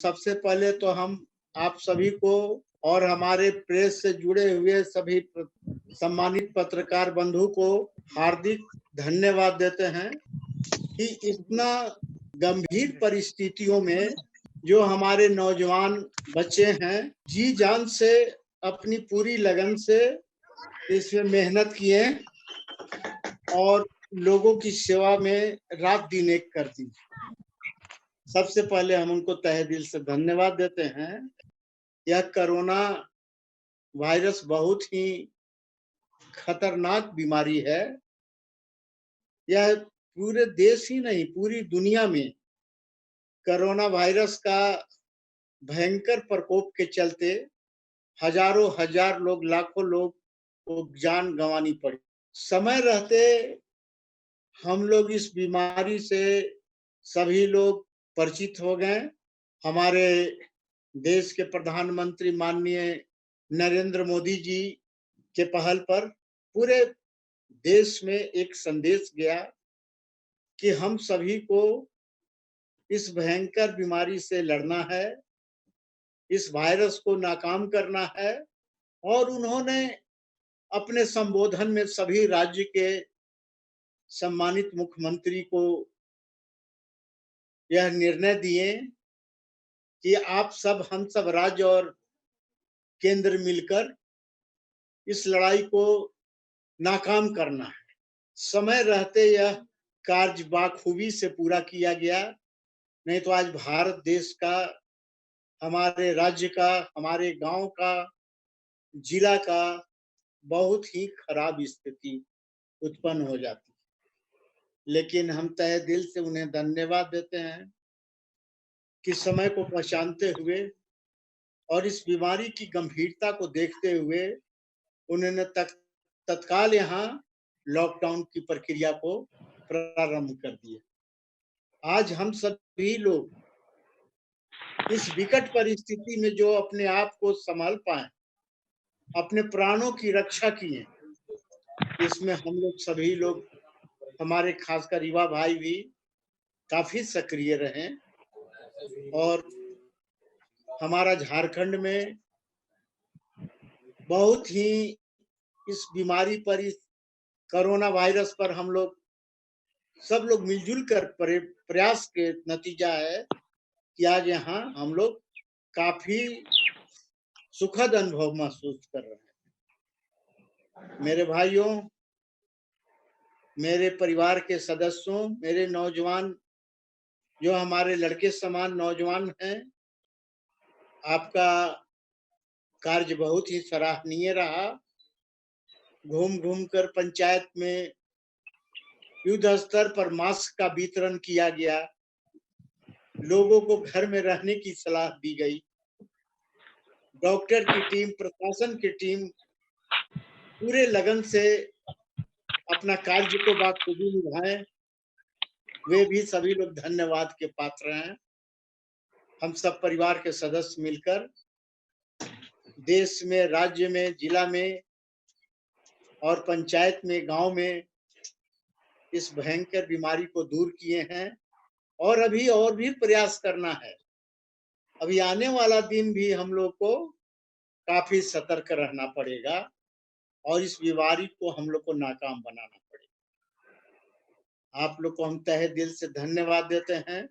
सबसे पहले तो हम आप सभी को और हमारे प्रेस से जुड़े हुए सभी सम्मानित पत्रकार बंधु को हार्दिक धन्यवाद देते हैं कि इतना गंभीर परिस्थितियों में जो हमारे नौजवान बच्चे हैं जी जान से अपनी पूरी लगन से इसमें मेहनत किए और लोगों की सेवा में रात दिन एक कर दी। सबसे पहले हम उनको तहे दिल से धन्यवाद देते हैं। यह कोरोना वायरस बहुत ही खतरनाक बीमारी है। यह पूरे देश ही नहीं पूरी दुनिया में कोरोना वायरस का भयंकर प्रकोप के चलते हजारों हजार लोग लाखों लोग को जान गंवानी पड़ी। समय रहते हम लोग इस बीमारी से सभी लोग परिचित हो गए। हमारे देश के प्रधानमंत्री माननीय नरेंद्र मोदी जी के पहल पर पूरे देश में एक संदेश गया कि हम सभी को इस भयंकर बीमारी से लड़ना है, इस वायरस को नाकाम करना है। और उन्होंने अपने संबोधन में सभी राज्य के सम्मानित मुख्यमंत्री को यह निर्णय दिए कि आप सब हम सब राज्य और केंद्र मिलकर इस लड़ाई को नाकाम करना है। समय रहते यह कार्य बाखूबी से पूरा किया गया, नहीं तो आज भारत देश का, हमारे राज्य का, हमारे गांव का, जिला का बहुत ही खराब स्थिति उत्पन्न हो जाती। लेकिन हम तहे दिल से उन्हें धन्यवाद देते हैं कि समय को पहचानते हुए और इस बीमारी की गंभीरता को देखते हुए उन्होंने तत्काल यहाँ लॉकडाउन की प्रक्रिया को प्रारंभ कर दिया। आज हम सभी लोग इस विकट परिस्थिति में जो अपने आप को संभाल पाए, अपने प्राणों की रक्षा किए, इसमें हम लोग सभी लोग, हमारे खासकर युवा भाई भी काफी सक्रिय रहे। और हमारा झारखंड में बहुत ही इस बीमारी पर, इस कोरोना वायरस पर हम लोग सब लोग मिलजुल कर प्रयास के नतीजा है कि आज यहाँ हम लोग काफी सुखद अनुभव महसूस कर रहे हैं। मेरे भाइयों, मेरे परिवार के सदस्यों, मेरे नौजवान जो हमारे लड़के समान नौजवान हैं, आपका कार्य बहुत ही सराहनीय रहा। घूम घूम कर पंचायत में युद्ध स्तर पर मास्क का वितरण किया गया, लोगों को घर में रहने की सलाह दी गई। डॉक्टर की टीम, प्रशासन की टीम पूरे लगन से अपना कार्य को बाखूबी निभाए, वे भी सभी लोग धन्यवाद के पात्र हैं। हम सब परिवार के सदस्य मिलकर देश में, राज्य में, जिला में और पंचायत में, गांव में इस भयंकर बीमारी को दूर किए हैं और अभी और भी प्रयास करना है। अभी आने वाला दिन भी हम लोग को काफी सतर्क रहना पड़ेगा और इस बीमारी को हम लोग को नाकाम बनाना पड़ेगा। आप लोग को हम तहे दिल से धन्यवाद देते हैं।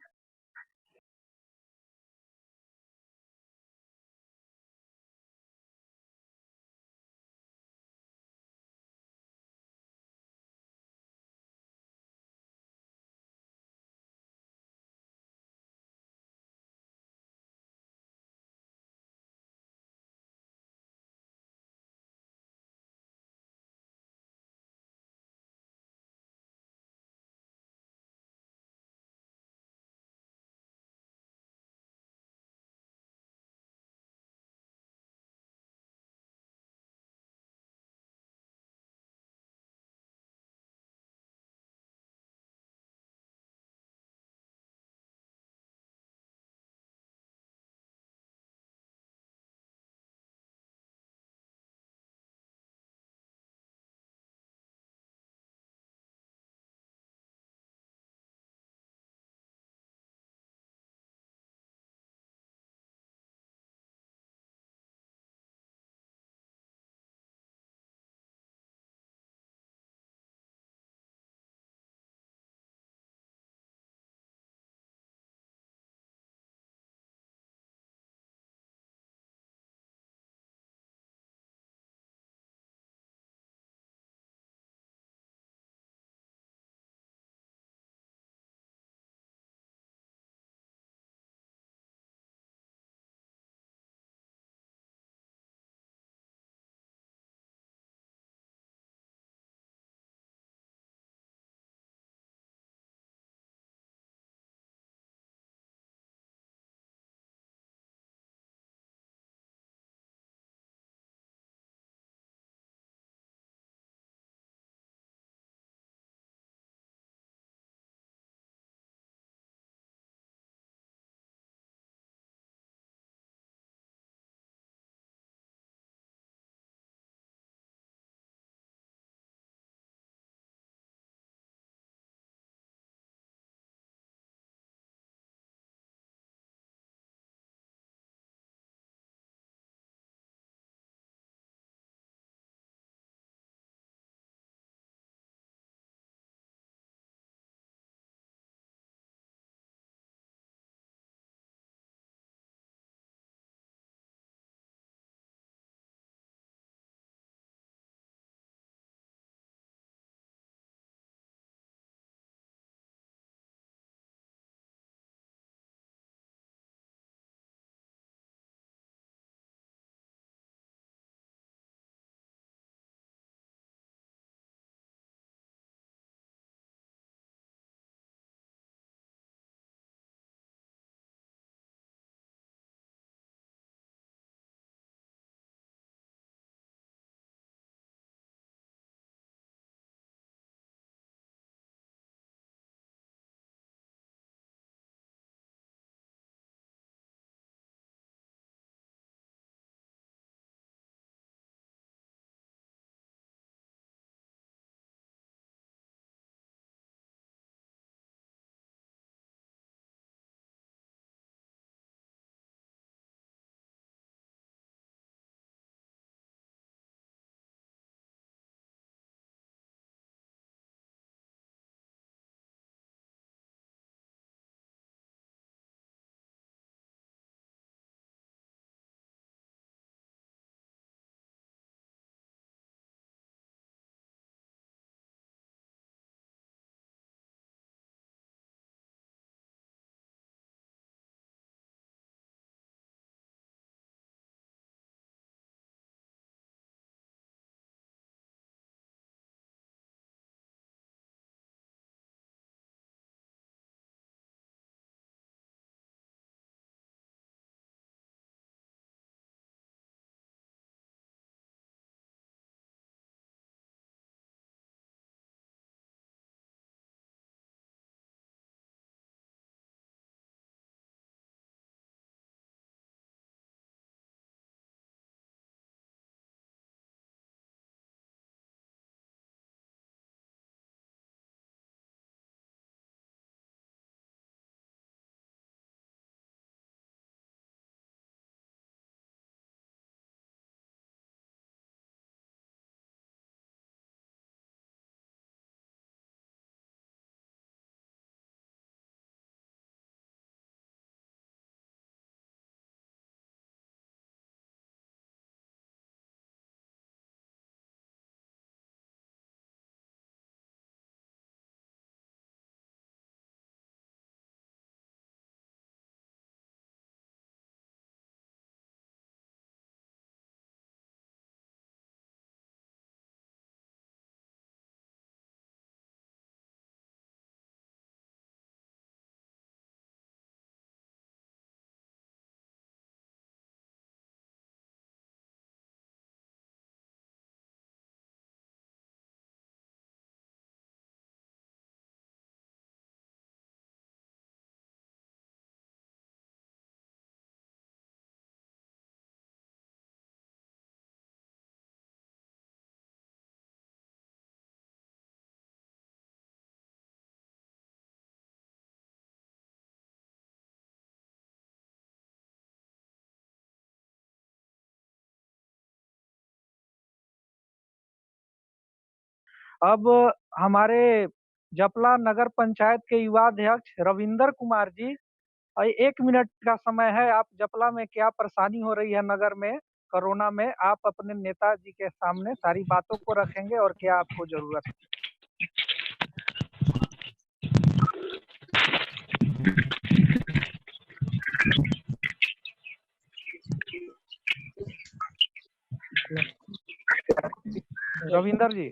अब हमारे जपला नगर पंचायत के युवा अध्यक्ष रविंदर कुमार जी, 1 मिनट का समय है। आप जपला में क्या परेशानी हो रही है नगर में कोरोना में, आप अपने नेताजी के सामने सारी बातों को रखेंगे और क्या आपको जरूरत है। रविंदर जी।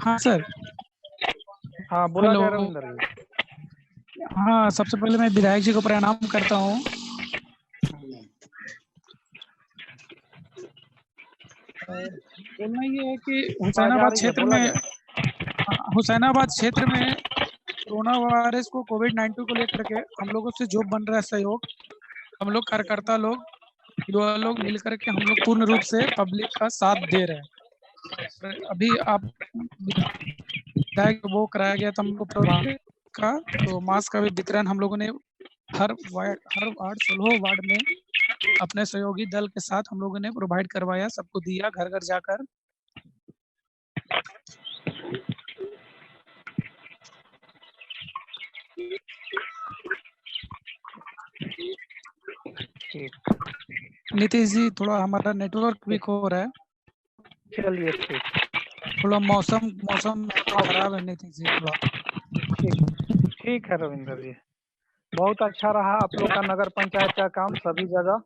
हाँ सर। हाँ बोला हेलो। जाए रविंदर जी। हाँ, सबसे पहले मैं विधायक जी को प्रणाम करता हूँ। बोलना ये है कि हुसैनाबाद क्षेत्र में कोरोना वायरस को कोविड-19 को लेकर के हम लोगों से जो बन रहा है सहयोग, हम लोग कार्यकर्ता लोग, युवा लोग मिलकर के हम लोग पूर्ण रूप से पब्लिक का साथ दे रहे हैं। अभी आप वो कराया गया था हमको का, तो मास्क का भी वितरण हम लोगों ने हर वार्ड 16 वार्ड में अपने सहयोगी दल के साथ हम लोगों ने प्रोवाइड करवाया, सबको दिया घर घर जाकर। नीतीश जी, थोड़ा हमारा नेटवर्क वीक हो रहा है। चलिए ठीक, थोड़ा मौसम खराब है नीतीश जी, थोड़ा ठीक है रविंदर जी। बहुत अच्छा रहा आप लोग का नगर पंचायत का काम सभी जगह।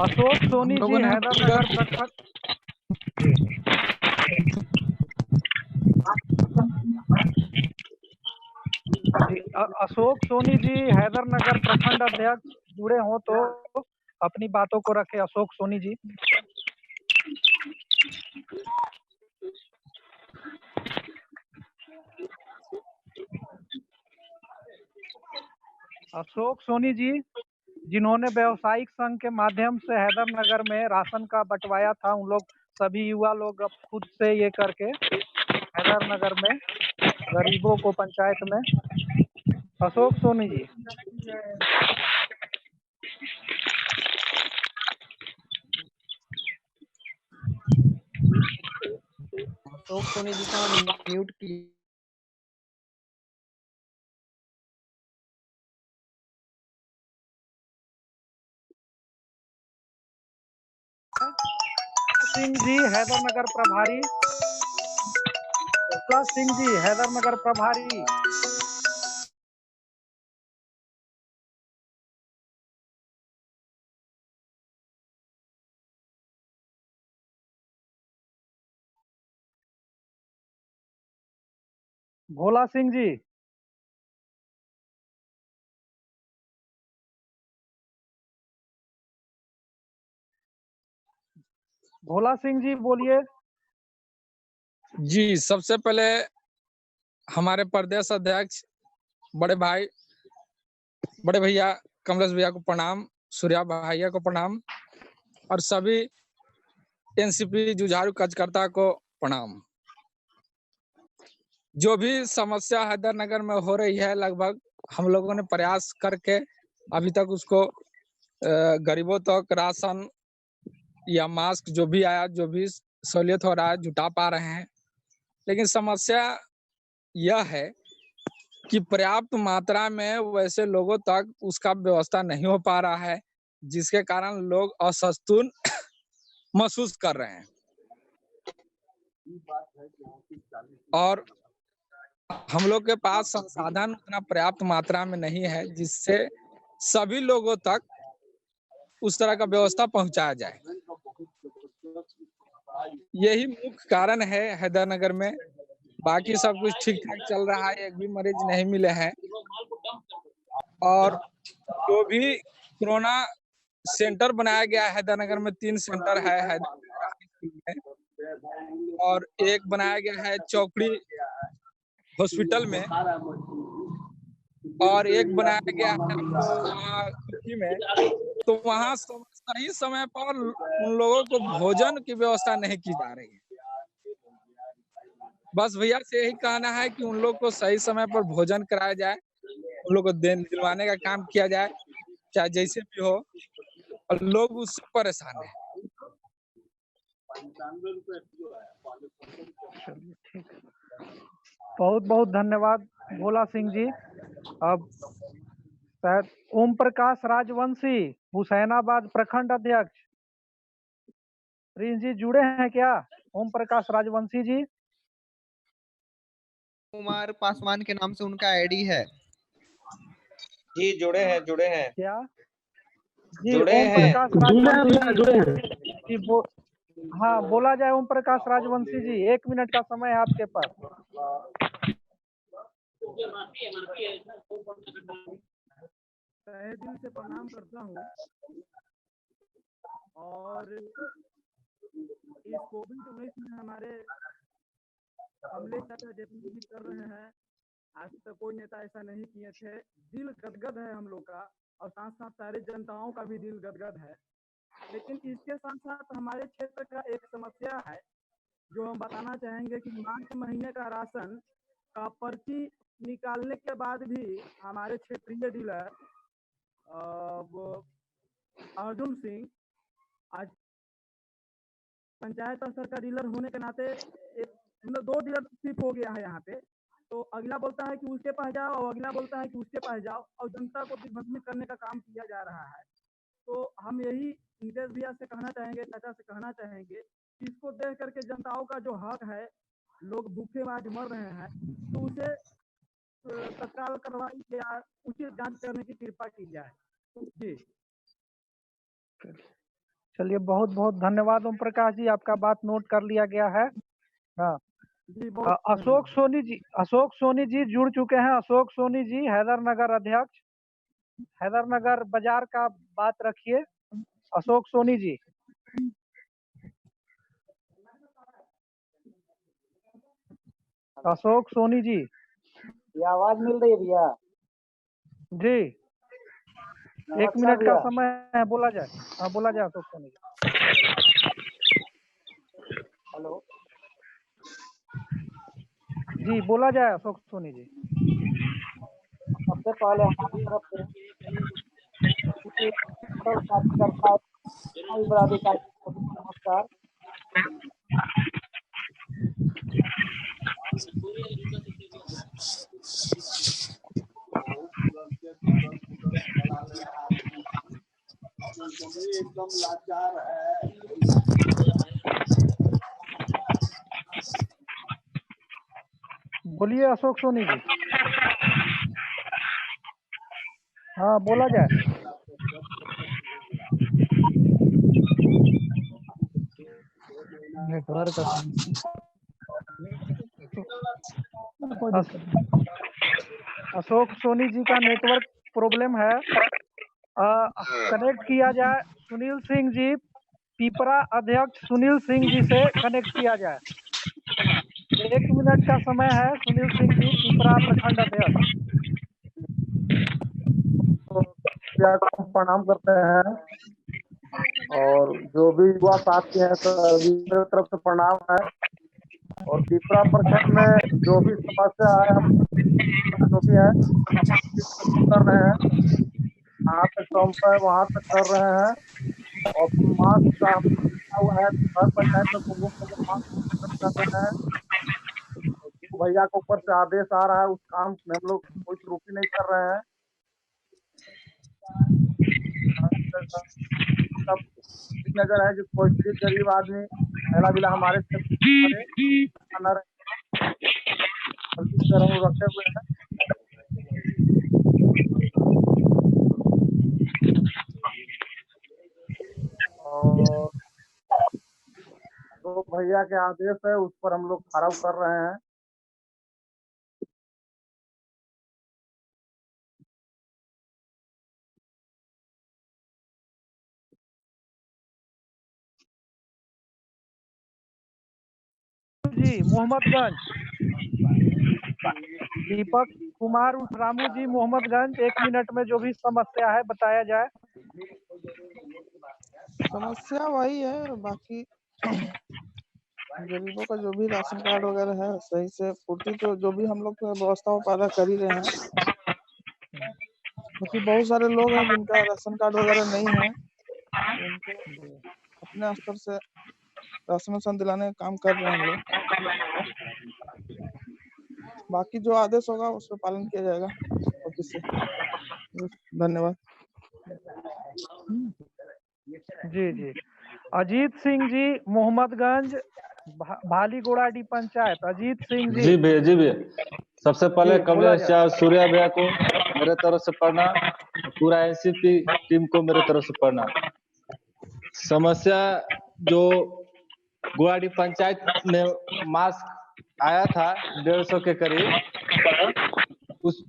अशोक सोनी जी, हैदरनगर प्रखंड। अशोक सोनी जी, हैदरनगर प्रखंड अध्यक्ष जुड़े हो तो अपनी बातों को रखे। अशोक सोनी जी। अशोक सोनी जी, जिन्होंने व्यवसायिक संघ के माध्यम से हैदरनगर में राशन का बंटवाया था, उन लोग सभी युवा लोग अब खुद से ये करके हैदरनगर में गरीबों को पंचायत में। अशोक सोनी जी। अशोक सोनी जी को म्यूट की। सिंह जी, हैदरनगर प्रभारी। सिंह जी, हैदरनगर प्रभारी। भोला सिंह जी। भोला सिंह जी बोलिए। जी, सबसे पहले हमारे प्रदेश अध्यक्ष बड़े भैया कमलेश भैया को प्रणाम, सूर्या भैया को प्रणाम और सभी एनसीपी जुझारू कार्यकर्ता को प्रणाम। जो भी समस्या हैदरनगर में हो रही है, लगभग हम लोगों ने प्रयास करके अभी तक उसको गरीबों तक राशन या मास्क जो भी आया, जो भी सहूलियत हो रहा है, जुटा पा रहे हैं। लेकिन समस्या यह है कि पर्याप्त मात्रा में वैसे लोगों तक उसका व्यवस्था नहीं हो पा रहा है, जिसके कारण लोग असंतुष्ट महसूस कर रहे हैं। और हम लोग के पास संसाधन उतना पर्याप्त मात्रा में नहीं है जिससे सभी लोगों तक उस तरह का व्यवस्था पहुंचाया जाए। यही मुख्य कारण है हैदरनगर में। बाकी सब कुछ ठीक ठाक चल रहा है, एक भी मरीज नहीं मिले हैं। और जो भी कोरोना सेंटर बनाया गया है हैदरनगर में, 3 सेंटर है हैदरनगर में, और एक बनाया गया है चौकड़ी हॉस्पिटल में, और एक बनाया गया है वहाँ कुर्की में। तो वहाँ सही समय पर उन लोगों को भोजन की व्यवस्था नहीं की जा रही है। बस भैया से यही कहना है कि उन लोग को सही समय पर भोजन कराया जाए, उन लोग को दिलवाने का काम किया जाए, चाहे जैसे भी हो, और लोग उससे परेशान है। चलिए ठीक है, बहुत बहुत धन्यवाद भोला सिंह जी। अब शायद ओम प्रकाश राजवंशी, हुसैनाबाद प्रखंड अध्यक्ष, प्रिंस जी जुड़े हैं क्या? ओम प्रकाश राजवंशी जी। कुमार पासवान के नाम से उनका आईडी है। जी जुड़े हैं क्या जी? जुड़े ओम हैं। प्रकाश राजवंशी जी हाँ, बोला जाए ओम प्रकाश राजवंशी जी, 1 मिनट का समय है आपके पास। तहे दिल से प्रणाम करता हूँ और इस कोविड-19 में हमारे कमलेश चाचा जितने भी कर रहे हैं, आज तक कोई नेता ऐसा नहीं किए थे। दिल गदगद है हम लोग का और साथ साथ सारे जनताओं का भी दिल गदगद है। लेकिन इसके साथ साथ हमारे क्षेत्र का एक समस्या है जो हम बताना चाहेंगे कि मार्च महीने का राशन का पर्ची निकालने के बाद भी हमारे क्षेत्रीय डीलर वो अर्जुन सिंह आज पंचायत स्तर का डीलर होने के नाते मतलब 2 डीलरशिप हो गया है यहाँ पे। तो अगला बोलता है कि उसके पास जाओ और अगला बोलता है कि उसके पास जाओ और जनता को दिग्भ्रमित करने का काम किया जा रहा है। तो हम यही नीतीश भैया से कहना चाहेंगे, चाचा से कहना चाहेंगे कि इसको देख करके जनताओं का जो हक है, लोग भूखे आज मर रहे हैं, तो उसे तत्काल कार्रवाई या उचित जांच करने की कृपा की जाए। जी चलिए, बहुत बहुत धन्यवाद ओम प्रकाश जी, आपका बात नोट कर लिया गया है। हाँ, जी बहुत अशोक सोनी जी जुड़ चुके हैं। अशोक सोनी जी, हैदरनगर अध्यक्ष, हैदरनगर बाजार का बात रखिए। अशोक सोनी जी। अशोक सोनी जी, ये आवाज मिल रही है भैया? जी 1 मिनट का समय है, बोला जाए। हाँ, बोला जाए अशोक सोनी जी। हेलो जी, बोला जाए अशोक सोनी जी। सबसे पहले हमारी तरफ से कार्यकर्ता पदाधिकारी को नमस्कार। एकदम लाचार है। बोलिए अशोक सोनी जी। हाँ, बोला जाए। नेटवर्क का अशोक सोनी जी का नेटवर्क प्रॉब्लम है। कनेक्ट किया जाए सुनील सिंह जी, पिपरा अध्यक्ष सुनील सिंह जी से कनेक्ट किया जाए। 1 मिनट का समय है, सुनील सिंह जी, पिपरा प्रखंड अध्यक्ष। तो प्रणाम करते हैं और जो भी युवा साथी हैं सभी की तरफ से प्रणाम है। और पिपरा प्रखंड में जो भी समस्या है, हम जो भी है कर रहे हैं, जहाँ तक संभव है वहाँ तक कर रहे हैं। और मास्क का हुआ है, हर पंचायत में लोगों मास्क कर रहे हैं। जो भैया के ऊपर से आदेश आ रहा है उस काम में हम लोग कोई त्रुटि नहीं कर रहे हैं। सब नजर है कि कोई भी गरीब आदमी पहला बिला हमारे क्षेत्र रखे हुए हैं। और जो भैया के आदेश है उस पर हम लोग खड़ा कर रहे हैं। जी मोहम्मदगंज, दीपक कुमार रामू जी मोहम्मदगंज, 1 मिनट में जो भी समस्या है बताया जाए। समस्या वही है, बाकी गरीबों का जो भी राशन कार्ड वगैरह है सही से पूर्ति तो जो भी हम लोग व्यवस्थाओं पैदा कर ही रहे हैं, क्योंकि बहुत सारे लोग हैं जिनका राशन कार्ड वगैरह नहीं है, उनको अपने स्तर से राशन दिलाने का काम कर रहे हैं हम लोग। बाकी जो आदेश होगा उस पर पालन किया जाएगा ऑफिस से। धन्यवाद। जी जी। अजीत सिंह जी, मोहम्मदगंज, भालीगोड़ाडी पंचायत। अजीत सिंह जी। जी भैया, जी भैया। सबसे पहले जी, बोला कमलेश जाए। चार सूर्या भैया को मेरे तरफ से प्रणाम, पूरा एनसीपी टीम को मेरे तरफ से प्रणाम। समस्या जो गोवाड़ी पंचायत में मास्क आया था 150 के करीब, उस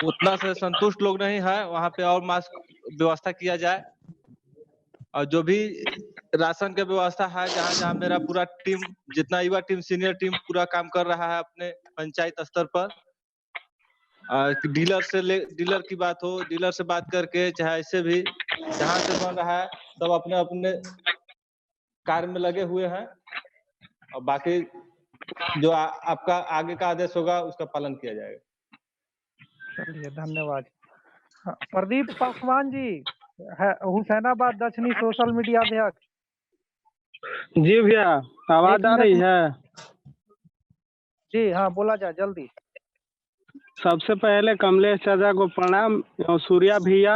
उतना से संतुष्ट लोग नहीं है, वहां पे और मास्क व्यवस्था किया जाए। और जो भी राशन की व्यवस्था है, जहाँ जहाँ मेरा पूरा टीम, जितना युवा टीम, सीनियर टीम पूरा काम कर रहा है अपने पंचायत स्तर पर। डीलर की बात हो, डीलर से बात करके, चाहे ऐसे भी जहाँ से बन रहा है, सब अपने अपने कार्य में लगे हुए हैं। और बाकी जो आपका आगे का आदेश होगा उसका पालन किया जाएगा। चलिए, धन्यवाद। प्रदीप पासवान जी, हुसैनाबाद दक्षिणी सोशल मीडिया अध्यक्ष। जी भैया, आवाज आ रही है? जी हाँ, बोला जाए जल्दी। सबसे पहले कमलेश चाचा को प्रणाम, एवं सूर्या भैया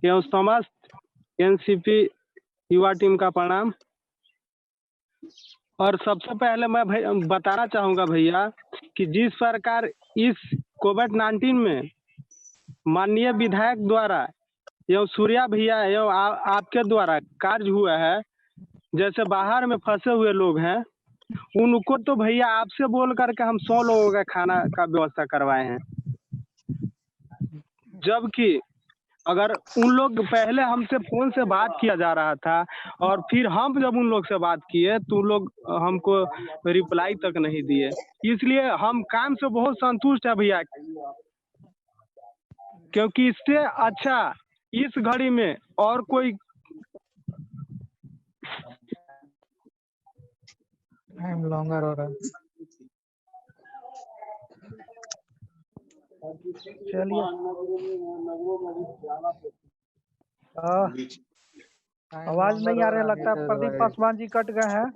एवं समस्त एनसीपी युवा टीम का प्रणाम। और सबसे पहले मैं बताना चाहूँगा भैया कि जिस प्रकार इस कोविड-19 में माननीय विधायक द्वारा एवं सूर्या भैया एवं आपके द्वारा कार्य हुआ है, जैसे बाहर में फंसे हुए लोग हैं, उनको तो भैया आपसे बोल करके हम 100 लोगों का खाना का व्यवस्था करवाए हैं। जबकि अगर उन लोग पहले हमसे फोन से बात किया जा रहा था, और फिर हम जब उन लोग से बात किए तो उन लोग हमको रिप्लाई तक नहीं दिए। इसलिए हम काम से बहुत संतुष्ट है भैया, क्योंकि इससे अच्छा इस घड़ी में और कोई टाइम लॉन्गर हो रहा है। चलिए, आवाज नहीं आ रहा है, लगता है प्रदीप पासवान जी कट गए हैं।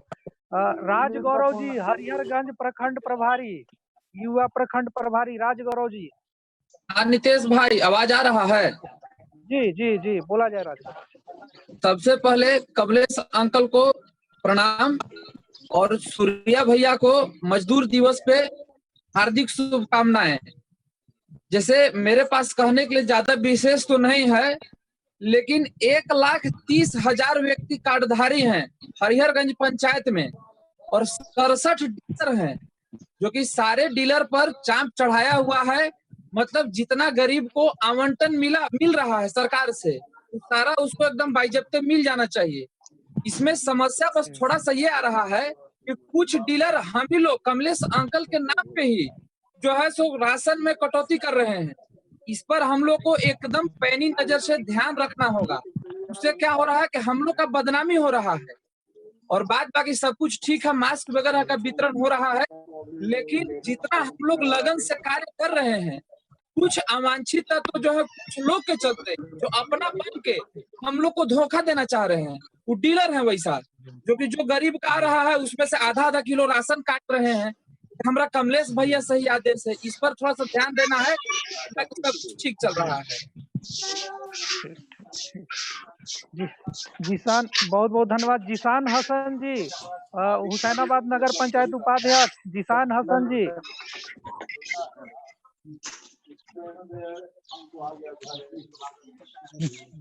राज गौरव जी, हरिहरगंज प्रखंड प्रभारी, युवा प्रखंड प्रभारी, राज गौरव जी। हाँ नितेश भाई, आवाज आ रहा है? जी जी जी, बोला जाए राज। सबसे पहले कमलेश अंकल को प्रणाम, और सूर्या भैया को मजदूर दिवस पे हार्दिक शुभकामनाएं। जैसे मेरे पास कहने के लिए ज्यादा विशेष तो नहीं है, लेकिन 1,30,000 व्यक्ति कार्डधारी हैं हरिहरगंज पंचायत में, और 67 डीलर हैं, जो कि सारे डीलर पर चांप चढ़ाया हुआ है। मतलब जितना गरीब को आवंटन मिल रहा है सरकार से, सारा उसको एकदम बाइजब्ते मिल जाना चाहिए। इसमें समस्या बस थोड़ा सा ये आ रहा है कि कुछ डीलर हम ही लोग कमलेश अंकल के नाम पे ही जो है सो राशन में कटौती कर रहे हैं। इस पर हम लोग को एकदम पैनी नजर से ध्यान रखना होगा। उससे क्या हो रहा है कि हम लोग का बदनामी हो रहा है, और बाकी सब कुछ ठीक है, मास्क वगैरह का वितरण हो रहा है, लेकिन जितना हम लोग लगन से कार्य कर रहे हैं, कुछ अवांछित तत्व जो है कुछ लोग के चलते जो अपना बन के हम लोग को धोखा देना चाह रहे हैं, वो डीलर है वैसा, जो कि जो गरीब का आ रहा है उसमें से आधा किलो राशन काट रहे हैं। हमारा कमलेश भैया सही आदेश है, इस पर थोड़ा सा ध्यान देना है, ताकि सब कुछ ठीक चल रहा है। जिसान, बहुत बहुत धन्यवाद। जिसान हसन जी, हुसैनाबाद नगर पंचायत उपाध्यक्ष, जिसान हसन जी।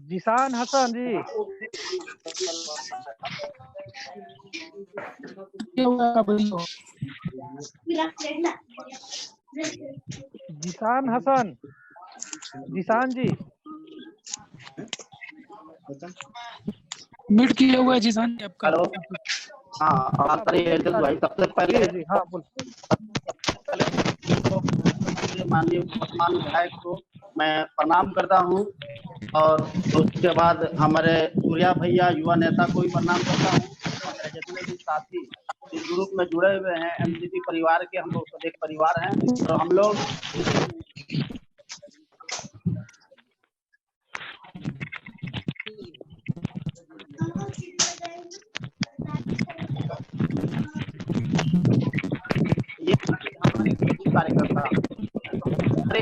जिसान हसन जी, जिसान हसन, जिसान जी म्यूट किया हुआ है जिसान जी आपका। हाँ, बात करिए भाई। सबसे पहले जी हाँ, बोल। माननीय वर्तमान विधायक को मैं प्रणाम करता हूँ, और उसके बाद हमारे सूर्या भैया युवा नेता को भी प्रणाम करता हूँ। हमारे जितने भी साथी इस ग्रुप में जुड़े हुए हैं, एनसीपी परिवार के हम लोग सब एक परिवार हैं, और हम लोग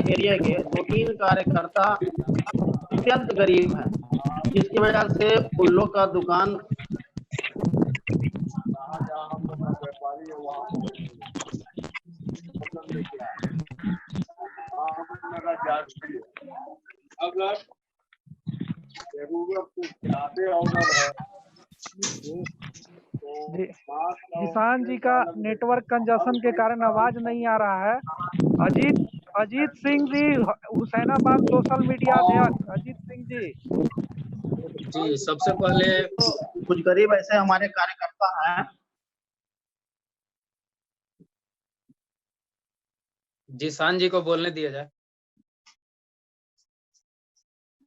एरिया के 2-3 कार्यकर्ता अत्यंत गरीब हैं, जिसकी वजह से उन लोग का दुकान किसान जी का नेटवर्क कंजशन के कारण आवाज नहीं आ रहा है। अजीत सिंह जी, हुसैनाबाद सोशल मीडिया अध्यक्ष अजीत सिंह जी। सबसे पहले कुछ गरीब ऐसे हमारे कार्यकर्ता हैं जिसान जी को बोलने दिया जाए।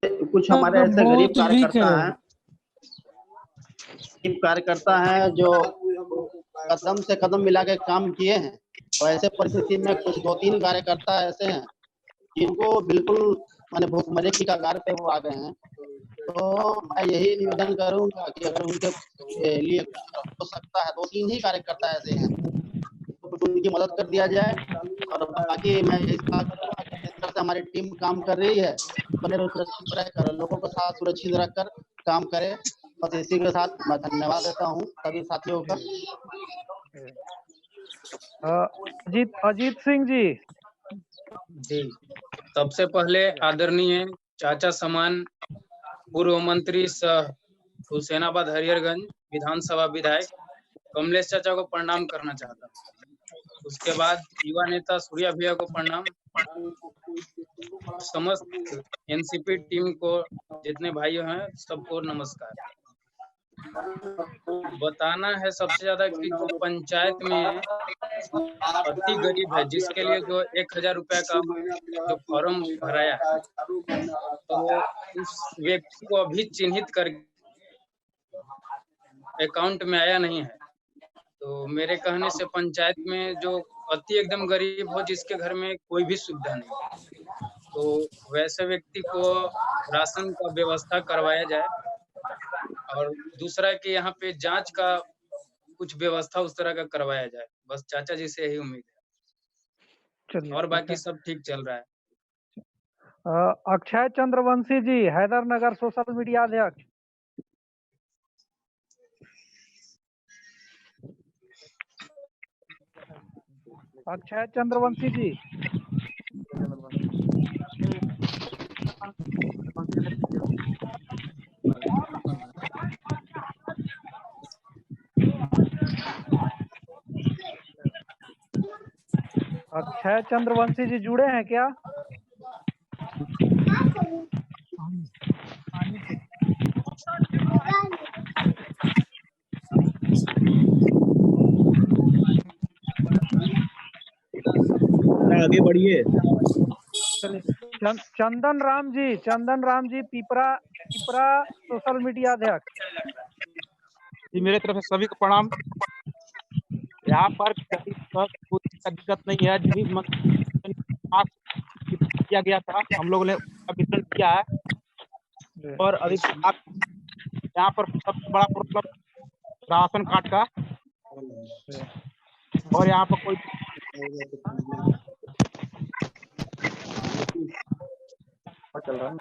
कुछ हमारे ऐसे गरीब कार्यकर्ता हैं जो कदम से कदम मिला के काम किए हैं, और ऐसे परिस्थिति में कुछ 2-3 कार्यकर्ता ऐसे हैं जिनको बिल्कुल माने भूखमरी की कगार पे वो आ गए हैं। तो मैं यही निवेदन करूंगा कि अगर उनके लिए हो सकता है, 2-3 ही कार्यकर्ता ऐसे हैं तो उनकी मदद कर दिया जाए। और बाकी मैं इस बात से हमारी टीम काम कर रही है, बने सुरक्षित रहकर लोगों को साथ सुरक्षित रखकर काम करे। बस इसी के साथ मैं धन्यवाद देता हूँ सभी साथियों का। अजीत सिंह जी। सबसे पहले आदरणीय चाचा समान पूर्व मंत्री सह हुसैनाबाद हरिहरगंज विधानसभा विधायक कमलेश चाचा को प्रणाम करना चाहता हूँ। उसके बाद युवा नेता सूर्या भैया को प्रणाम। समस्त एनसीपी टीम को, जितने भाइयों हैं सबको नमस्कार। बताना है सबसे ज्यादा कि जो पंचायत में अति गरीब है, जिसके लिए जो 1000 रुपया का जो फॉर्म भराया है, तो उस व्यक्ति को अभी चिन्हित कर अकाउंट में आया नहीं है। तो मेरे कहने से पंचायत में जो अति एकदम गरीब हो, जिसके घर में कोई भी सुविधा नहीं, तो वैसे व्यक्ति को राशन का व्यवस्था करवाया जाए। और दूसरा कि यहाँ पे जांच का कुछ व्यवस्था उस तरह का करवाया जाए। बस चाचा जी से यही उम्मीद है, और बाकी सब ठीक चल रहा है। अक्षय चंद्रवंशी जी, हैदरनगर सोशल मीडिया अध्यक्ष। अक्षय चंद्रवंशी जी। अक्षय चंद्रवंशी जी जुड़े हैं क्या? आगे बढ़िए। चंदन राम जी पिपरा सोशल मीडिया अध्यक्ष जी। मेरे तरफ से सभी को प्रणाम। यहाँ पर कोई दिक्कत नहीं है। किया गया था, हम लोगों ने वितरण किया है। और अभी यहाँ पर सबसे बड़ा प्रॉब्लम राशन कार्ड का, और यहाँ पर कोई चल रहा है।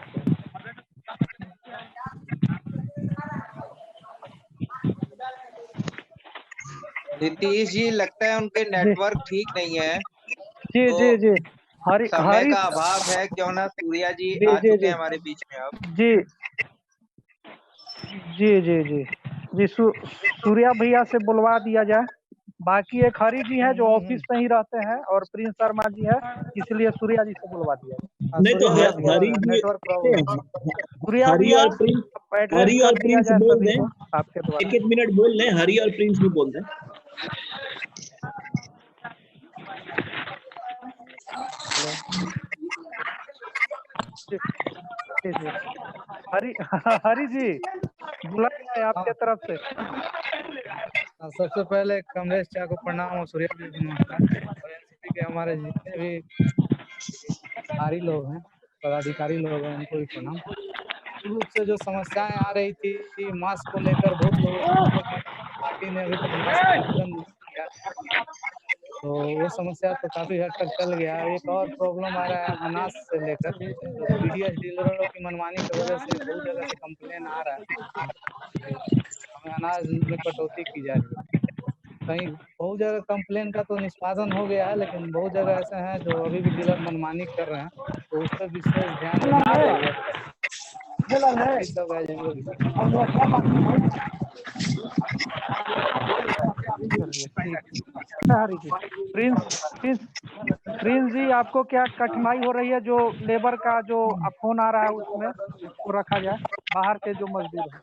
नीतीश जी, लगता है उनके नेटवर्क ठीक नहीं है। जी तो जी जी। समय का अभाव है, क्यों ना सूर्या जी आ चुके हैं हमारे बीच में अब। जी सूर्या भैया से बुलवा दिया जाए। बाकी एक हरी जी है जो ऑफिस में ही रहते हैं, और प्रिंस शर्मा जी है, इसलिए सूर्या जी से बुलवा दिया जाए। नहीं तो हरी नेटवर्क प्रॉब्लम। हरी और प्रिंस बोल दें, आपके द्वारा 1-1 मिनट बोल लें। हरी और प्रिंस भी बोल दें। हरी जी बुलाया है आपके तरफ से। सबसे पहले कमलेश चा को प्रणाम और सूर्या जी को नमस्कार। और एनसीपी के हमारे जितने भी अधिकारी लोग हैं, पदाधिकारी लोग हैं, उनको भी प्रणाम। रूप से जो समस्याएं आ रही थी मास्क को लेकर, बहुत लोगों पार्टी ने अभी तक मास्क का वितरण नहीं किया। तो वो समस्या तो काफी हद तक चल गया। एक और प्रॉब्लम आ रहा है अनाज से लेकर, तो पीडीएस डीलरों की मनमानी की वजह से बहुत जगह से कंप्लेन आ रहा है कि हमें अनाज में कटौती की जा रही है। कहीं बहुत जगह कंप्लेन का तो निष्पादन हो गया है, लेकिन बहुत जगह ऐसे हैं जो अभी भी डीलर मनमानी कर रहे हैं, तो उस पर विशेष ध्यान देना चाहिए। यही सब है जो भी। प्रिंस जी, आपको क्या कठिनाई हो रही है? जो लेबर का जो फोन आ रहा है उसमें उसको रखा जाए, बाहर के जो मजदूर है।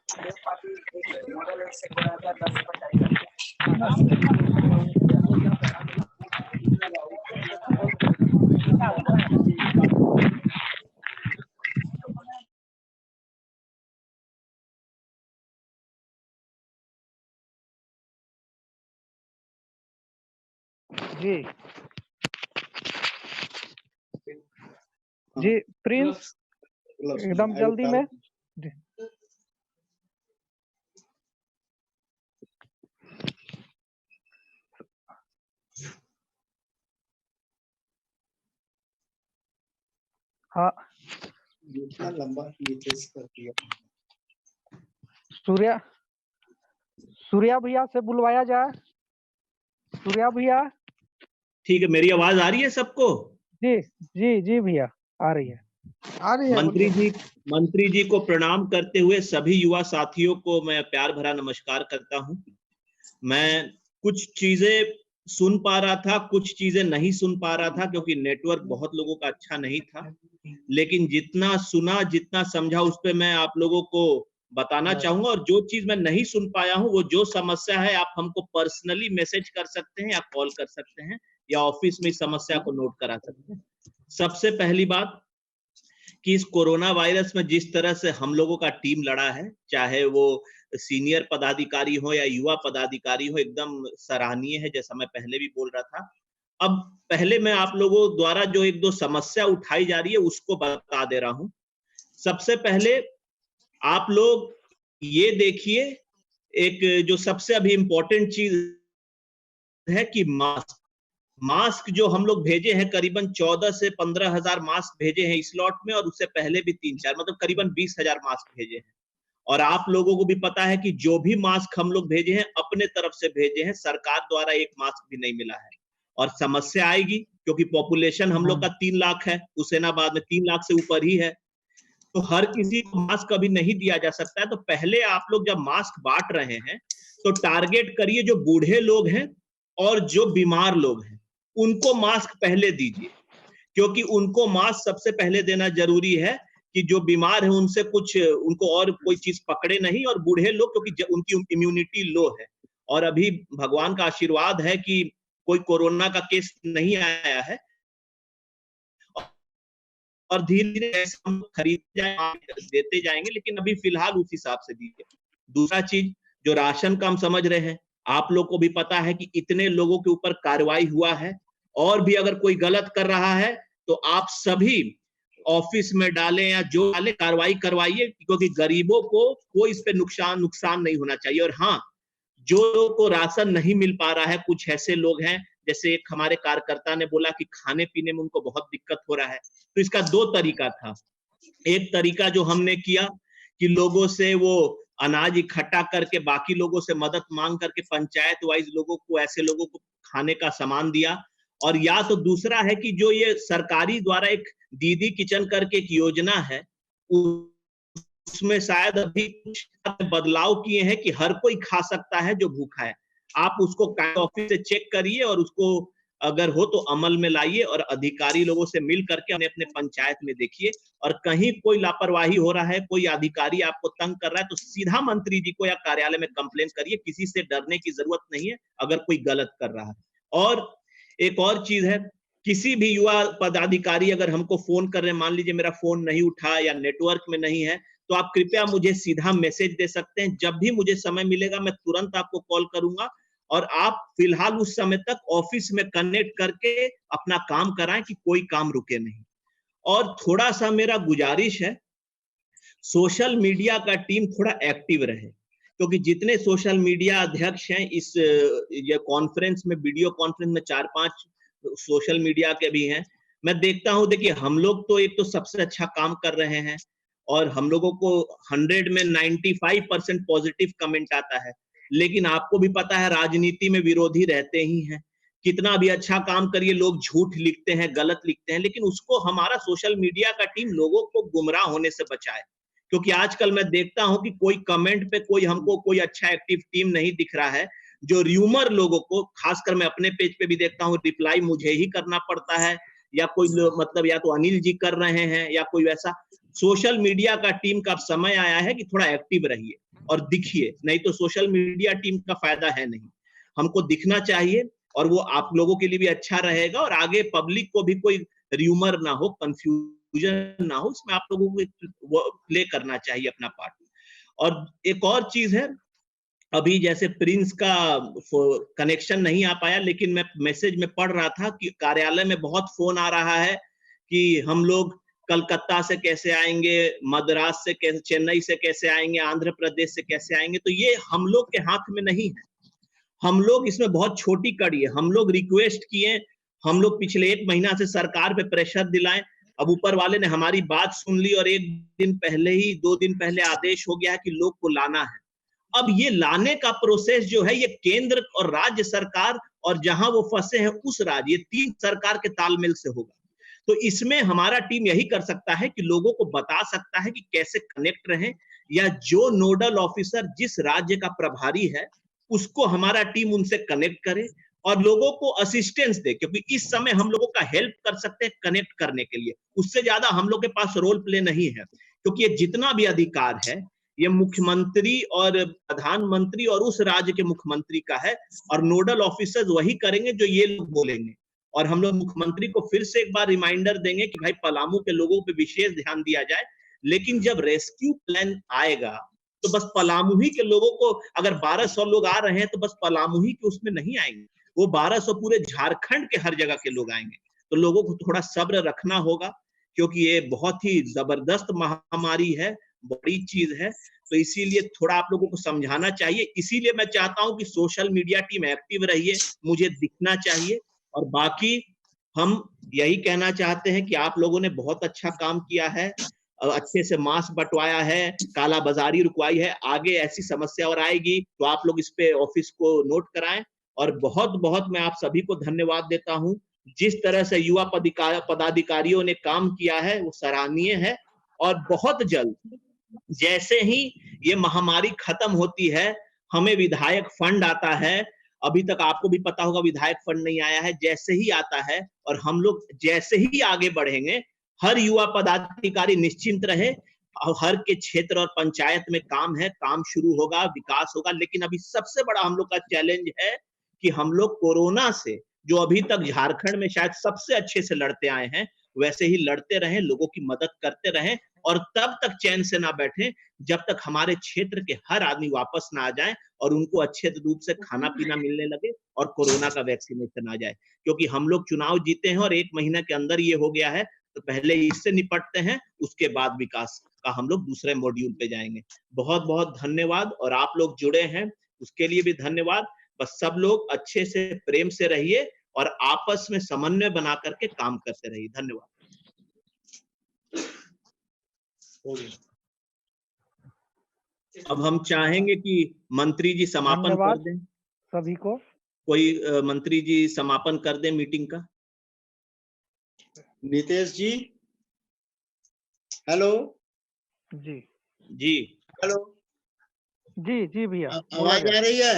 जी जी प्रिंस, एकदम जल्दी में जी। हाँ, इतना लंबा कर दिया। सूर्या भैया से बुलवाया जाए। सूर्या भैया, ठीक है, मेरी आवाज आ रही है सबको? जी जी जी भैया, आ रही है। मंत्री जी को प्रणाम करते हुए सभी युवा साथियों को मैं प्यार भरा नमस्कार करता हूं। मैं कुछ चीजें सुन पा रहा था, कुछ चीजें नहीं सुन पा रहा था, क्योंकि नेटवर्क बहुत लोगों का अच्छा नहीं था। लेकिन जितना सुना, जितना समझा, उस पे मैं आप लोगों को बताना चाहूंगा। और जो चीज मैं नहीं सुन पाया हूं, वो जो समस्या है, आप हमको पर्सनली मैसेज कर सकते हैं या कॉल कर सकते हैं या ऑफिस में इस समस्या को नोट करा सकते हैं। सबसे पहली बात कि इस कोरोना वायरस में जिस तरह से हम लोगों का टीम लड़ा है, चाहे वो सीनियर पदाधिकारी हो या युवा पदाधिकारी हो, एकदम सराहनीय है, जैसा मैं पहले भी बोल रहा था। अब पहले मैं आप लोगों द्वारा जो एक दो समस्या उठाई जा रही है उसको बता दे रहा हूं। सबसे पहले आप लोग ये देखिए, एक जो सबसे अभी इम्पोर्टेंट चीज है कि मास्क जो हम लोग भेजे हैं, करीबन 14 से 15 हजार मास्क भेजे हैं इस लॉट में, और उससे पहले भी 3-4, मतलब करीबन 20,000 मास्क भेजे हैं। और आप लोगों को भी पता है कि जो भी मास्क हम लोग भेजे हैं अपने तरफ से भेजे हैं, सरकार द्वारा एक मास्क भी नहीं मिला है। और समस्या आएगी क्योंकि पॉपुलेशन हम लोग का 3 लाख है, हुसैनाबाद में 3 लाख से ऊपर ही है, तो हर किसी को मास्क अभी नहीं दिया जा सकता है। तो पहले आप लोग जब मास्क बांट रहे हैं तो टारगेट करिए जो बूढ़े लोग हैं और जो बीमार लोग हैं, उनको मास्क पहले दीजिए, क्योंकि उनको मास्क सबसे पहले देना जरूरी है कि जो बीमार है उनसे कुछ, उनको और कोई चीज पकड़े नहीं, और बूढ़े लोग क्योंकि उनकी इम्यूनिटी लो है। और अभी भगवान का आशीर्वाद है कि कोई कोरोना का केस नहीं आया है, और धीरे धीरे हम खरीद देते जाएंगे, लेकिन अभी फिलहाल उस हिसाब से दीजिए। दूसरा चीज, जो राशन का हम समझ रहे हैं, आप लोग को भी पता है कि इतने लोगों के ऊपर कार्रवाई हुआ है, और भी अगर कोई गलत कर रहा है तो आप सभी ऑफिस में डालें या जो डालें, कार्रवाई करवाइए, क्योंकि गरीबों को कोई इस पे नुकसान नहीं होना चाहिए। और हाँ, जो लोगों को राशन नहीं मिल पा रहा है, कुछ ऐसे लोग हैं, जैसे एक हमारे कार्यकर्ता ने बोला कि खाने पीने में उनको बहुत दिक्कत हो रहा है, तो इसका 2 तरीका था। एक तरीका जो हमने किया कि लोगों से वो अनाज इकट्ठा करके बाकी लोगों से मदद मांग करके पंचायत वाइज लोगों को, ऐसे लोगों को खाने का सामान दिया। और या तो दूसरा है कि जो ये सरकारी द्वारा एक दीदी किचन करके एक योजना है, उसमें शायद अभी कुछ बदलाव किए हैं कि हर कोई खा सकता है जो भूखा है। आप उसको ऑफिस से चेक करिए और उसको अगर हो तो अमल में लाइए, और अधिकारी लोगों से मिल करके अपने पंचायत में देखिए। और कहीं कोई लापरवाही हो रहा है, कोई अधिकारी आपको तंग कर रहा है, तो सीधा मंत्री जी को या कार्यालय में कंप्लेन करिए, किसी से डरने की जरूरत नहीं है अगर कोई गलत कर रहा है। और एक और चीज है, किसी भी युवा पदाधिकारी अगर हमको फोन कर रहे हैं, मान लीजिए मेरा फोन नहीं उठा या नेटवर्क में नहीं है, तो आप कृपया मुझे सीधा मैसेज दे सकते हैं। जब भी मुझे समय मिलेगा मैं तुरंत आपको कॉल करूंगा, और आप फिलहाल उस समय तक ऑफिस में कनेक्ट करके अपना काम कराएं कि कोई काम रुके नहीं। और थोड़ा सा मेरा गुजारिश है, सोशल मीडिया का टीम थोड़ा एक्टिव रहे, क्योंकि जितने सोशल मीडिया अध्यक्ष हैं इस ये कॉन्फ्रेंस में, वीडियो कॉन्फ्रेंस में 4-5 सोशल मीडिया के भी हैं, मैं देखता हूं, देखिए हम लोग तो एक तो सबसे अच्छा काम कर रहे हैं और हम लोगों को 100 में 95% पॉजिटिव कमेंट आता है, लेकिन आपको भी पता है राजनीति में विरोधी रहते ही हैं। कितना भी अच्छा काम करिए लोग झूठ लिखते हैं, गलत लिखते हैं, लेकिन उसको हमारा सोशल मीडिया का टीम लोगों को गुमराह होने से बचाए। क्योंकि आजकल मैं देखता हूं कि कोई कमेंट पे हमको कोई अच्छा एक्टिव टीम नहीं दिख रहा है, जो र्यूमर लोगों को, खासकर मैं अपने पेज पे भी देखता हूं, रिप्लाई मुझे ही करना पड़ता है, या कोई मतलब या तो अनिल जी कर रहे हैं या कोई वैसा। सोशल मीडिया का टीम का समय आया है कि थोड़ा एक्टिव रहिए और दिखिए, नहीं तो सोशल मीडिया टीम का फायदा है नहीं। हमको दिखना चाहिए और वो आप लोगों के लिए भी अच्छा रहेगा और आगे पब्लिक को भी कोई र्यूमर ना हो, कंफ्यूजन ना हो, इसमें आप लोगों को प्ले करना चाहिए अपना पार्ट। और एक और चीज है, अभी जैसे प्रिंस का कनेक्शन नहीं आ पाया, लेकिन मैं मैसेज में पढ़ रहा था कि कार्यालय में बहुत फोन आ रहा है कि हम लोग कलकत्ता से कैसे आएंगे, मद्रास से कैसे, चेन्नई से कैसे आएंगे, आंध्र प्रदेश से कैसे आएंगे। तो ये हम लोग के हाथ में नहीं है, हम लोग इसमें बहुत छोटी कड़ी है। हम लोग रिक्वेस्ट किए, हम लोग पिछले 1 महीना से सरकार पे प्रेशर दिलाएं, अब ऊपर वाले ने हमारी बात सुन ली और 1 दिन पहले ही 2 दिन पहले आदेश हो गया है कि लोग को लाना है। अब ये लाने का प्रोसेस जो है ये केंद्र और राज्य सरकार और जहां वो फंसे हैं उस राज्य, ये 3 सरकार के तालमेल से होगा। तो इसमें हमारा टीम यही कर सकता है कि लोगों को बता सकता है कि कैसे कनेक्ट रहें, या जो नोडल ऑफिसर जिस राज्य का प्रभारी है उसको हमारा टीम उनसे कनेक्ट करे और लोगों को असिस्टेंस दे, क्योंकि इस समय हम लोगों का हेल्प कर सकते हैं कनेक्ट करने के लिए। उससे ज्यादा हम लोग के पास रोल प्ले नहीं है, क्योंकि ये जितना भी अधिकार है ये मुख्यमंत्री और प्रधानमंत्री और उस राज्य के मुख्यमंत्री का है, और नोडल ऑफिसर्स वही करेंगे जो ये लोग बोलेंगे। और हम लोग मुख्यमंत्री को फिर से एक बार रिमाइंडर देंगे कि भाई पलामू के लोगों पे विशेष ध्यान दिया जाए, लेकिन जब रेस्क्यू प्लान आएगा तो बस पलामू ही के लोगों को, अगर 1200 लोग आ रहे हैं तो बस पलामू ही के उसमें नहीं आएंगे, वो 1200 पूरे झारखंड के हर जगह के लोग आएंगे। तो लोगों को थोड़ा सब्र रखना होगा, क्योंकि ये बहुत ही जबरदस्त महामारी है, बड़ी चीज है, तो इसीलिए थोड़ा आप लोगों को समझाना चाहिए। इसीलिए मैं चाहता हूं कि सोशल मीडिया टीम एक्टिव रहिए, मुझे दिखना चाहिए। और बाकी हम यही कहना चाहते हैं कि आप लोगों ने बहुत अच्छा काम किया है, अच्छे से मास्क बंटवाया है, काला बाजारी रुकवाई है। आगे ऐसी समस्या और आएगी तो आप लोग इस पे ऑफिस को नोट कराएं। और बहुत बहुत मैं आप सभी को धन्यवाद देता हूं, जिस तरह से युवा पदाधिकारियों ने काम किया है वो सराहनीय है। और बहुत जल्द जैसे ही ये महामारी खत्म होती है, हमें विधायक फंड आता है, अभी तक आपको भी पता होगा विधायक फंड नहीं आया है, जैसे ही आता है और हम लोग जैसे ही आगे बढ़ेंगे, हर युवा पदाधिकारी निश्चिंत रहे, हर के क्षेत्र और पंचायत में काम है, काम शुरू होगा, विकास होगा। लेकिन अभी सबसे बड़ा हम लोग का चैलेंज है कि हम लोग कोरोना से, जो अभी तक झारखंड में शायद सबसे अच्छे से लड़ते आए हैं, वैसे ही लड़ते रहें, लोगों की मदद करते रहें, और तब तक चैन से ना बैठें जब तक हमारे क्षेत्र के हर आदमी वापस ना आ जाए और उनको अच्छे रूप से खाना पीना मिलने लगे और कोरोना का वैक्सीनेशन आ जाए। क्योंकि हम लोग चुनाव जीते हैं और 1 महीने के अंदर ये हो गया है, तो पहले इससे निपटते हैं, उसके बाद विकास का हम लोग दूसरे मॉड्यूल पे जाएंगे। बहुत बहुत धन्यवाद, और आप लोग जुड़े हैं उसके लिए भी धन्यवाद। बस सब लोग अच्छे से प्रेम से रहिए और आपस में समन्वय बना करके काम करते रहिए। धन्यवाद। अब हम चाहेंगे कि मंत्री जी समापन कर दें। सभी को कोई मंत्री जी समापन कर दें मीटिंग का। नितेश जी, हेलो जी जी, हेलो जी जी भैया, आवाज आ रही है?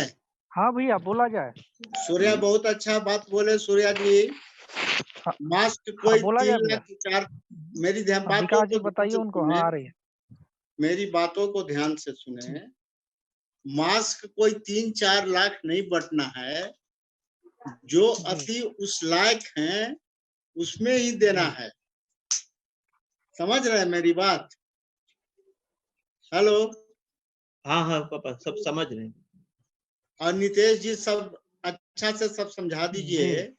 हाँ भैया, बोला जाए। सूर्या बहुत अच्छा बात बोले। सूर्या जी, मास्क कोई 3 लाख 4, मेरी बातों को बताइए उनको। हाँ, आ रही है। मेरी बातों को ध्यान से सुने। मास्क कोई 3-4 लाख नहीं बंटना है, जो अति उस लायक हैं उसमें ही देना है। समझ रहे हैं मेरी बात? हेलो? हाँ हाँ पापा, सब समझ रहे हैं। और नितेश जी सब अच्छा से सब समझा दीजिए।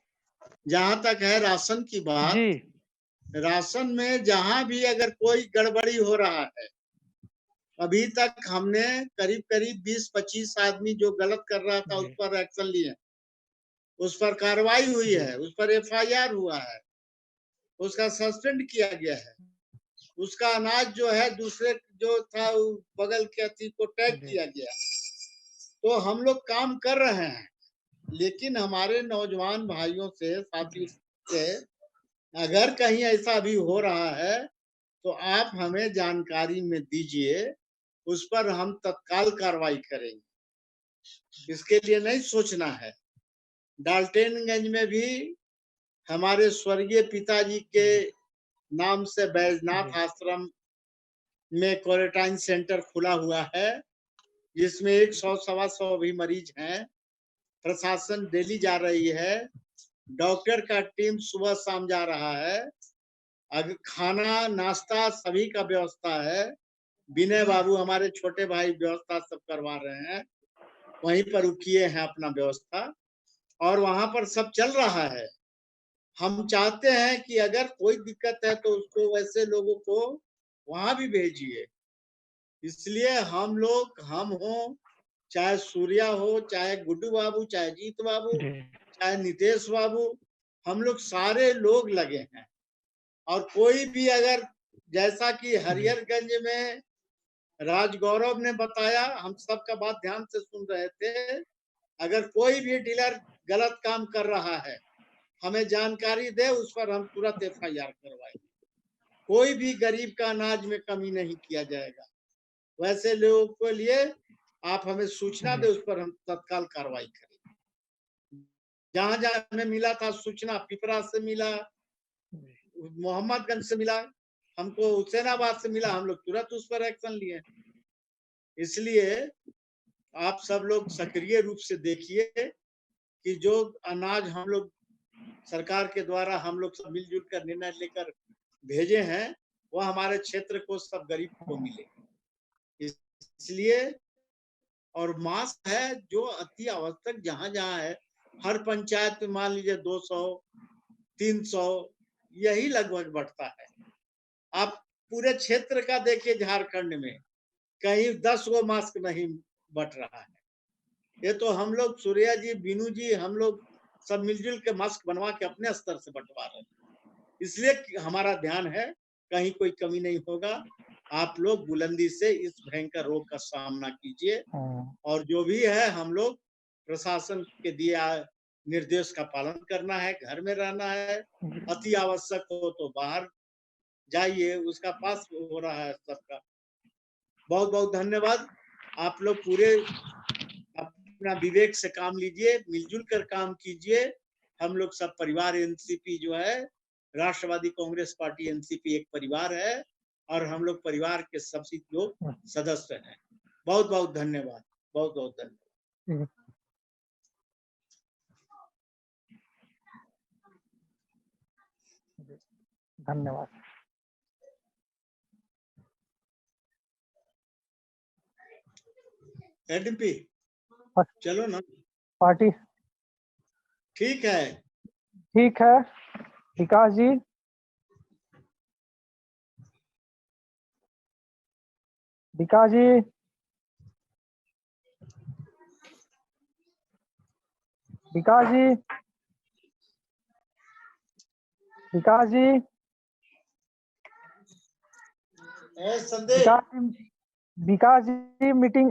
जहां तक है राशन की बात, राशन में जहां भी अगर कोई गड़बड़ी हो रहा है, अभी तक हमने करीब करीब 20-25 आदमी जो गलत कर रहा था उस पर एक्शन लिए, उस पर कार्रवाई हुई है, उस पर FIR हुआ है, उसका सस्पेंड किया गया है, उसका अनाज जो है दूसरे जो था बगल के अति को टैग किया गया। तो हम लोग काम कर रहे हैं, लेकिन हमारे नौजवान भाइयों से, साथियों से अगर कहीं ऐसा भी हो रहा है तो आप हमें जानकारी में दीजिए, उस पर हम तत्काल कार्रवाई करेंगे। इसके लिए नहीं सोचना है। डाल्टनगंज में भी हमारे स्वर्गीय पिताजी के नाम से बैजनाथ आश्रम में क्वारंटाइन सेंटर खुला हुआ है, जिसमें 100-125 भी मरीज हैं। प्रशासन डेली जा रही है, डॉक्टर का टीम सुबह शाम जा रहा है, अगर खाना नाश्ता सभी का व्यवस्था है। विनय बाबू हमारे छोटे भाई व्यवस्था सब करवा रहे हैं, वहीं पर वो किए हैं अपना व्यवस्था और वहां पर सब चल रहा है। हम चाहते हैं कि अगर कोई दिक्कत है तो उसको वैसे लोगों को वहां भी भेजिए। इसलिए हम लोग, हम हो, चाहे सूर्या हो, चाहे गुड्डू बाबू, चाहे जीत बाबू, चाहे नितेश बाबू, हम लोग सारे लोग लगे हैं। और कोई भी अगर, जैसा कि हरिहरगंज में राजगौरव ने बताया, हम सबका बात ध्यान से सुन रहे थे, अगर कोई भी डीलर गलत काम कर रहा है हमें जानकारी दे, उस पर हम तुरंत FIR करवाएंगे। कोई भी गरीब का अनाज में कमी नहीं किया जाएगा। वैसे लोगों के लिए आप हमें सूचना दे, उस पर हम तत्काल कार्रवाई करेंगे। जहां जहां हमें मिला था सूचना, पिपरा से मिला, मोहम्मदगंज से मिला, हमको हुसैनाबाद से मिला, हम लोग तुरंत उस पर एक्शन लिए। इसलिए आप सब लोग सक्रिय रूप से देखिए कि जो अनाज हम लोग सरकार के द्वारा हम लोग सब मिलजुल कर निर्णय लेकर भेजे हैं, वह हमारे क्षेत्र को सब गरीब को मिले। इसलिए और मास्क है जो अति आवश्यक जहां जहां है, हर पंचायत में मान लीजिए 200-300 यही लगभग बढ़ता है। आप पूरे क्षेत्र का देखिए, झारखंड में कहीं 10 गो मास्क नहीं बट रहा है। ये तो हम लोग, सूर्या जी, बीनू जी, हम लोग सब मिलजुल के मास्क बनवा के अपने स्तर से बंटवा रहे हैं। इसलिए हमारा ध्यान है कहीं कोई कमी नहीं होगा। आप लोग बुलंदी से इस भयंकर रोग का सामना कीजिए और जो भी है हम लोग प्रशासन के दिया निर्देश का पालन करना है, घर में रहना है, अति आवश्यक हो तो बाहर जाइए, उसका पास हो रहा है सबका। बहुत बहुत धन्यवाद। आप लोग पूरे अपना विवेक से काम लीजिए, मिलजुल कर काम कीजिए। हम लोग सब परिवार, एनसीपी जो है, राष्ट्रवादी कांग्रेस पार्टी एनसीपी एक परिवार है और हम लोग परिवार के सभी लोग सदस्य हैं। बहुत बहुत धन्यवाद, बहुत बहुत धन्यवाद। धन्यवाद। एडीपी चलो ना पार्टी ठीक है। ठीक है। विकास जी, विकास जी, विकास जी, विकास जी, संदेश, विकास जी, मीटिंग